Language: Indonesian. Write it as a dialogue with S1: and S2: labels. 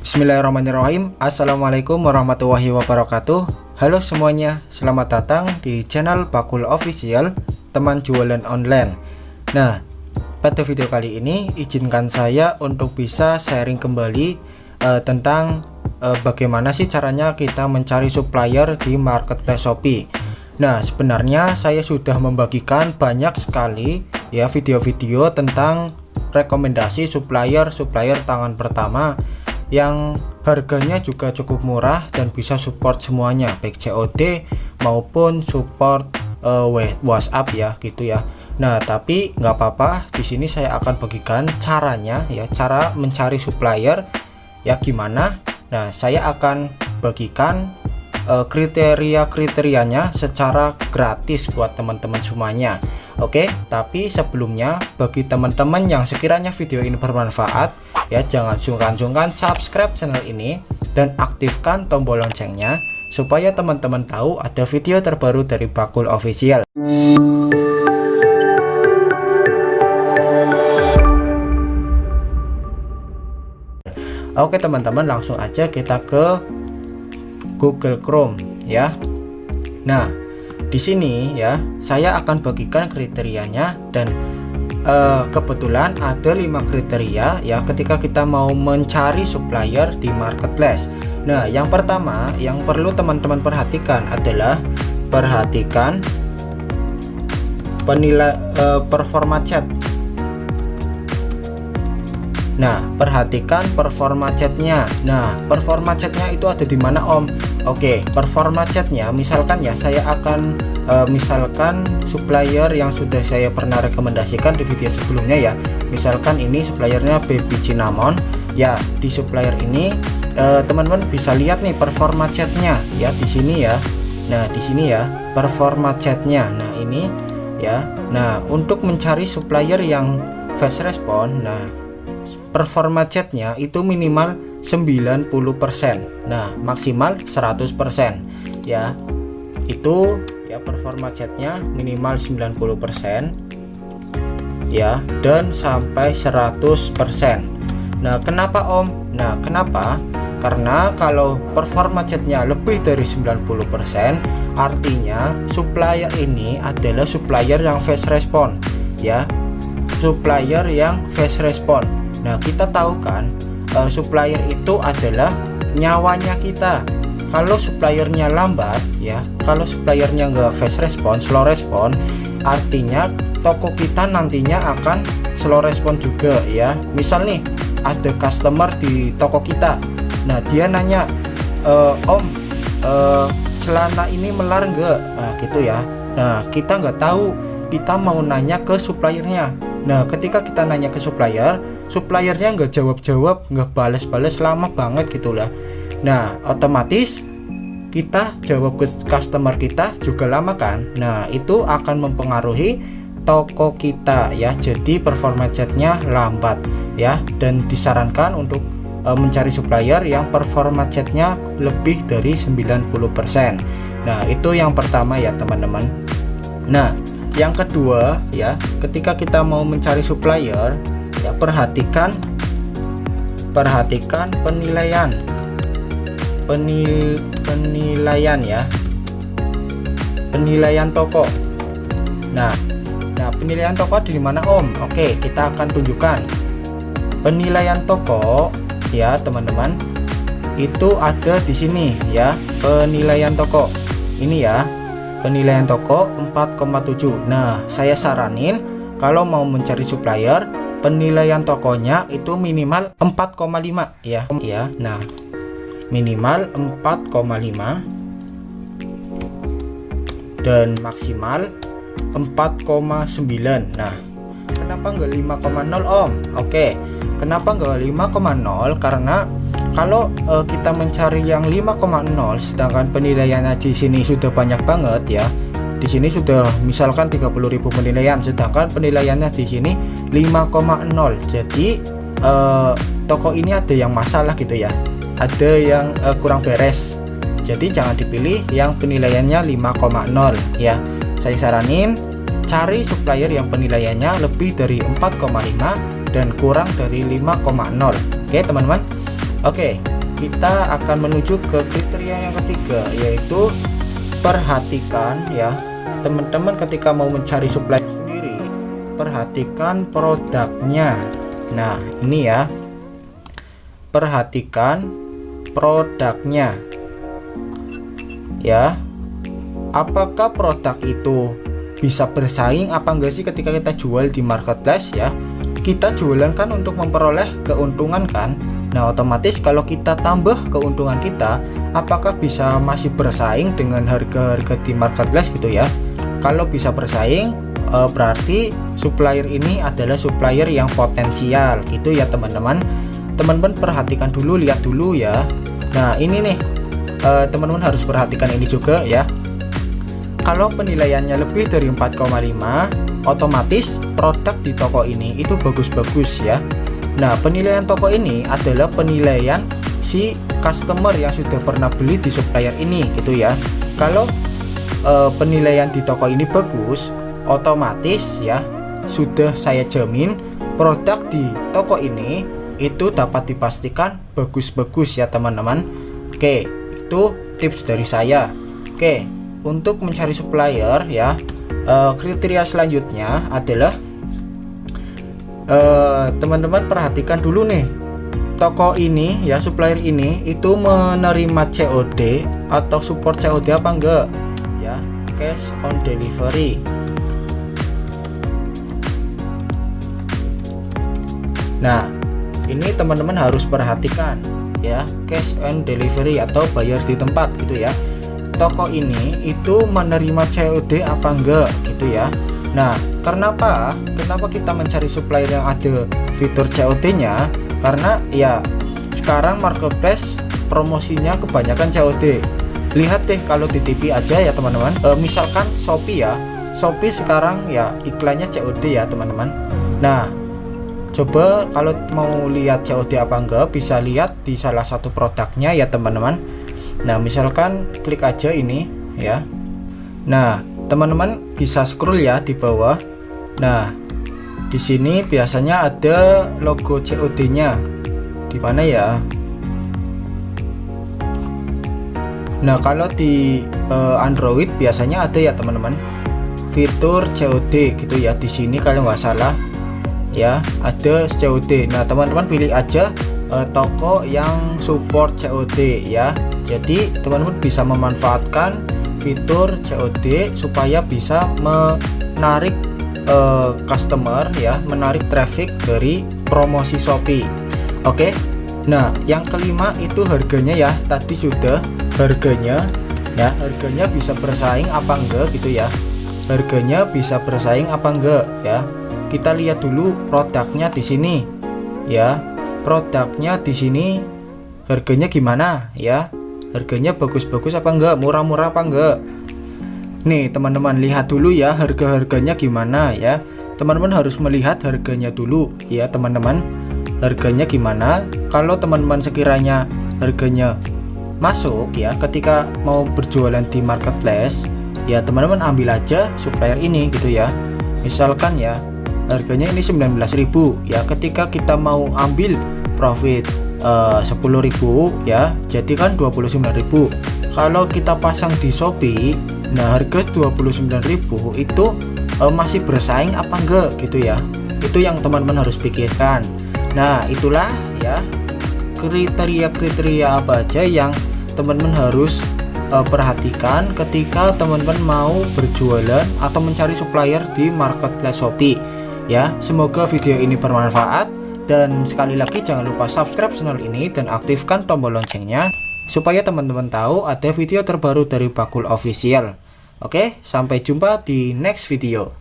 S1: Bismillahirrahmanirrahim. Assalamualaikum warahmatullahi wabarakatuh. Halo semuanya, selamat datang di channel Bakul Official, teman jualan online. Nah, pada video kali ini izinkan saya untuk bisa sharing kembali tentang bagaimana sih caranya kita mencari supplier di marketplace Shopee. Nah, sebenarnya saya sudah membagikan banyak sekali ya video-video tentang rekomendasi supplier tangan pertama yang harganya juga cukup murah dan bisa support semuanya, baik COD maupun support WhatsApp ya gitu ya. Nah, tapi nggak apa-apa, di sini saya akan bagikan caranya ya, cara mencari supplier ya gimana. Nah, saya akan bagikan kriteria-kriterianya secara gratis buat teman-teman semuanya. Oke, tapi sebelumnya bagi teman-teman yang sekiranya video ini bermanfaat ya, jangan sungkan-sungkan subscribe channel ini dan aktifkan tombol loncengnya supaya teman-teman tahu ada video terbaru dari Bakul Official. Oke teman-teman, langsung aja kita ke Google Chrome ya. Nah, di sini ya saya akan bagikan kriterianya dan kebetulan ada 5 kriteria ya ketika kita mau mencari supplier di marketplace. Nah, yang pertama yang perlu teman-teman perhatikan adalah perhatikan performa chat. Nah, perhatikan performa chatnya. Nah, performa chatnya itu ada di mana Om? Oke, performa chatnya misalkan ya, saya akan misalkan supplier yang sudah saya pernah rekomendasikan di video sebelumnya ya. Misalkan ini suppliernya Baby Cinnamon ya. Di supplier ini teman-teman bisa lihat nih performa chatnya ya di sini ya. Nah, di sini ya performa chatnya. Nah, ini ya. Nah, untuk mencari supplier yang fast respon, nah performa chatnya itu minimal 90%, nah maksimal 100% ya. Itu ya performa chatnya minimal 90% ya, dan sampai 100%. Nah, kenapa Om? Nah, kenapa? Karena kalau performa chatnya lebih dari 90%, artinya supplier ini adalah supplier yang fast respon ya, supplier yang fast respon. Nah, kita tahu kan supplier itu adalah nyawanya kita. Kalau suppliernya lambat ya, kalau suppliernya nggak fast respon, slow respon, artinya toko kita nantinya akan slow respon juga ya. Misal nih ada customer di toko kita, nah dia nanya, Om, celana ini melar nggak? Nah gitu ya. Nah, kita nggak tahu, kita mau nanya ke suppliernya. Nah, ketika kita nanya ke suppliernya nggak jawab-jawab, nggak balas-balas, lama banget gitulah. Nah, otomatis kita jawab ke customer kita juga lama kan. Nah, itu akan mempengaruhi toko kita ya. Jadi performa chatnya lambat ya, dan disarankan untuk mencari supplier yang performa chatnya lebih dari 90%. Nah, itu yang pertama ya teman-teman. Nah, yang kedua ya, ketika kita mau mencari supplier ya, perhatikan penilaian ya, penilaian toko. Nah penilaian toko di mana Om? Oke, kita akan tunjukkan penilaian toko ya teman-teman. Itu ada di sini ya, penilaian toko ini ya. Penilaian toko 4,7. Nah, saya saranin kalau mau mencari supplier, penilaian tokonya itu minimal 4,5 ya. Ya. Nah, minimal 4,5 dan maksimal 4,9. Nah, kenapa nggak 5,0 Om? Oke, kenapa nggak 5,0? Karena kalau kita mencari yang 5,0 sedangkan penilaiannya di sini sudah banyak banget ya. Di sini sudah misalkan 30.000 penilaian, sedangkan penilaiannya di sini 5,0. Jadi toko ini ada yang masalah gitu ya. Ada yang kurang beres. Jadi jangan dipilih yang penilaiannya 5,0 ya. Saya saranin cari supplier yang penilaiannya lebih dari 4,5 dan kurang dari 5,0. Oke teman-teman. Oke, kita akan menuju ke kriteria yang ketiga, yaitu perhatikan ya teman-teman ketika mau mencari supplier sendiri, perhatikan produknya. Nah ini ya, perhatikan produknya ya, apakah produk itu bisa bersaing apa enggak sih ketika kita jual di marketplace ya. Kita jualan kan untuk memperoleh keuntungan kan. Nah otomatis kalau kita tambah keuntungan kita, apakah bisa masih bersaing dengan harga-harga di marketplace gitu ya. Kalau bisa bersaing, berarti supplier ini adalah supplier yang potensial gitu ya teman-teman. Teman-teman perhatikan dulu, lihat dulu ya. Nah ini nih, teman-teman harus perhatikan ini juga ya. Kalau penilaiannya lebih dari 4,5, otomatis produk di toko ini itu bagus-bagus ya. Nah penilaian toko ini adalah penilaian si customer yang sudah pernah beli di supplier ini gitu ya. Kalau penilaian di toko ini bagus, otomatis ya sudah saya jamin produk di toko ini itu dapat dipastikan bagus-bagus ya teman-teman. Oke, itu tips dari saya. Oke, untuk mencari supplier ya, kriteria selanjutnya adalah teman-teman perhatikan dulu nih, toko ini ya, supplier ini itu menerima COD atau support COD apa enggak ya, cash on delivery. Nah ini teman-teman harus perhatikan ya, cash on delivery atau bayar di tempat gitu ya. Toko ini itu menerima COD apa enggak gitu ya. Nah kenapa kita mencari supplier yang ada fitur COD-nya? Karena ya sekarang marketplace promosinya kebanyakan COD. Lihat deh kalau di TV aja ya teman-teman, misalkan Shopee ya, Shopee sekarang ya iklannya COD ya teman-teman. Nah coba kalau mau lihat COD apa enggak, bisa lihat di salah satu produknya ya teman-teman. Nah misalkan klik aja ini ya. Nah teman-teman bisa scroll ya di bawah. Nah di sini biasanya ada logo COD-nya. Di mana ya? Nah kalau di Android biasanya ada ya teman-teman, fitur COD gitu ya. Di sini kalau nggak salah ya ada COD. Nah teman-teman pilih aja toko yang support COD ya. Jadi teman-teman bisa memanfaatkan fitur COD supaya bisa menarik customer ya, menarik traffic dari promosi Shopee. Oke. Nah yang kelima itu harganya ya, tadi sudah harganya ya, harganya bisa bersaing apa enggak gitu ya. Harganya bisa bersaing apa enggak ya. Kita lihat dulu produknya di sini ya. Produknya di sini harganya gimana ya? Harganya bagus-bagus apa enggak, murah-murah apa enggak. Nih teman-teman lihat dulu ya harga-harganya gimana ya. Teman-teman harus melihat harganya dulu ya teman-teman. Harganya gimana? Kalau teman-teman sekiranya harganya masuk ya ketika mau berjualan di marketplace ya, teman-teman ambil aja supplier ini gitu ya. Misalkan ya harganya ini 19.000 ya, ketika kita mau ambil profit 10.000 ya, jadi kan 29.000. Kalau kita pasang di Shopee, nah harga 29.000 itu masih bersaing apa enggak gitu ya. Itu yang teman-teman harus pikirkan. Nah itulah ya kriteria-kriteria apa aja yang teman-teman harus perhatikan ketika teman-teman mau berjualan atau mencari supplier di marketplace Shopee ya. Semoga video ini bermanfaat. Dan sekali lagi jangan lupa subscribe channel ini dan aktifkan tombol loncengnya supaya teman-teman tahu ada video terbaru dari Bakul Official. Oke, sampai jumpa di next video.